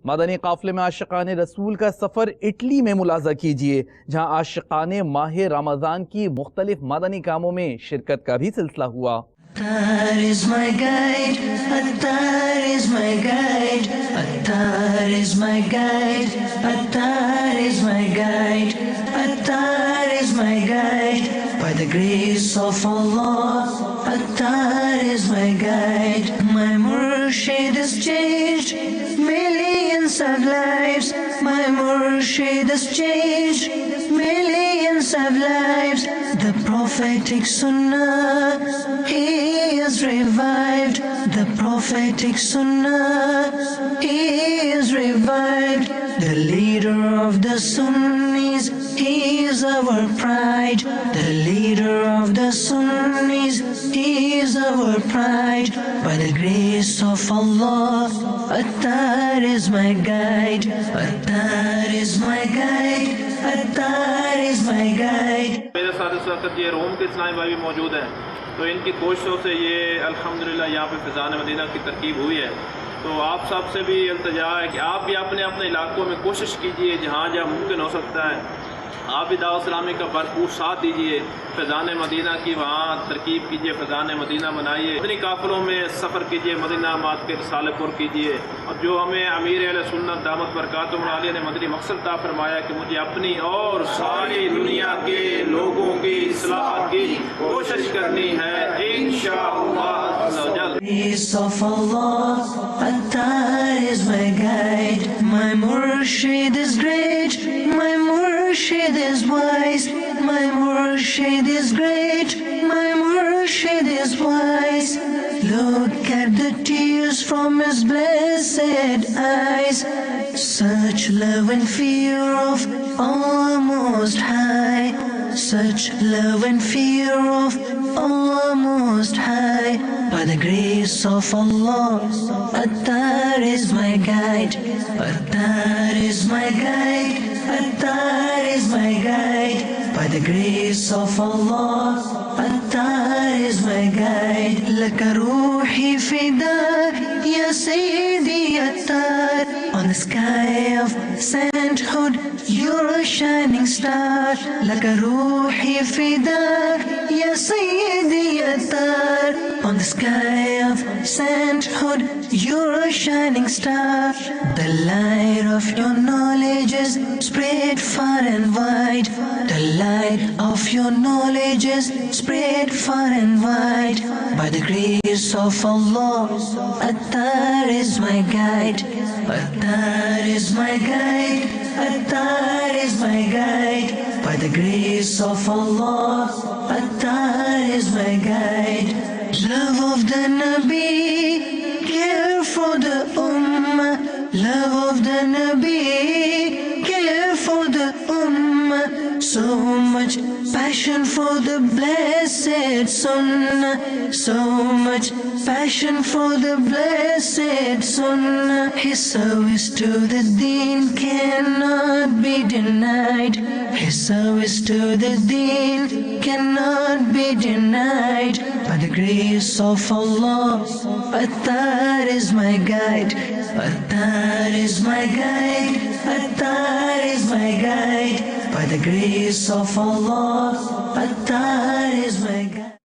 मदनी काफिले में आशिकाने रसूल का सफ़र इटली में मुलाजा कीजिए, जहाँ आशिकाने माह रमज़ान की मुख्तलिफ मदनी कामों में शिरकत का भी सिलसिला हुआ। Attar is my guide, Attar is my guide, Attar is my guide, Attar is my guide, Attar is my guide. By the grace of Allah, Attar is my guide. My Murshid has changed millions of lives. My Murshid has changed millions of lives. The prophetic Sunnah, he is revived. The prophetic Sunnah, he is revived. The leader of the Sunnis, he is our pride. The leader of the Sunnis, he is our pride. By the grace of Allah, Attar is my guide. Attar is my guide. Attar is my guide. मेरे साथ इस वक्त ये रोम के इस्लामी भाई भी मौजूद हैं, तो इनकी कोशिशों से ये अल्हम्दुलिल्लाह यहाँ पे फ़िज़ान मदीना की तरकीब हुई है। तो आप सब से भी इल्तिजा है कि आप भी अपने अपने इलाकों में कोशिश कीजिए, जहाँ जहाँ मुमकिन हो सकता है आप भी दावत इस्लामी का भरपूर साथ दीजिए। फ़िज़ान मदीना की वहाँ तरकीब कीजिए, फ़िज़ान मदीना बनाइए, अपनी काफ़िलों में सफ़र कीजिए, मदीना मात के रिसालपुर कीजिए। और जो हमें अमीर अहले सुन्नत दामत बरकातुहुम आलिया ने मदनी मकसद ता फरमाया कि मुझे अपनी और सारी दुनिया के लोगों की इस्लाह की कोशिश करनी है इंशाअल्लाह अज़्ज़ा वजल। Peace of Allah, Attar is my guide. My Murshid is great, my Murshid is wise, my Murshid is great, my Murshid is wise. Look at the tears from his blessed eyes. Such love and fear of Allah Most High. Such love and fear of Allah Most High. By the grace of Allah, Attar is my guide. Attar is my guide. Attar is my guide. By the grace of Allah, Attar is my guide. Laka ruhi fida, ya Sayyidi Attar. On the sky of sainthood, you're a shining star. Laka ruhi fida, ya Sayyidi Attar. On the sky of sainthood, you're a shining star. The light of your knowledge is spread far and wide. The light of your knowledge is spread far and wide. By the grace of Allah, Attar is my guide. Attar is my guide. Attar is my guide. By the grace of Allah, Attar is my guide. Love of the Nabi, care for the Ummah. Love of the Nabi, care for the Ummah. So much passion for the blessed Sunnah. So much passion for the blessed Sunnah. His service to the Deen cannot be denied. His service to the Deen cannot be denied. By the grace of Allah, Attar is my guide. Attar is my guide. Attar is my guide. By the grace of Allah, Attar is my guide.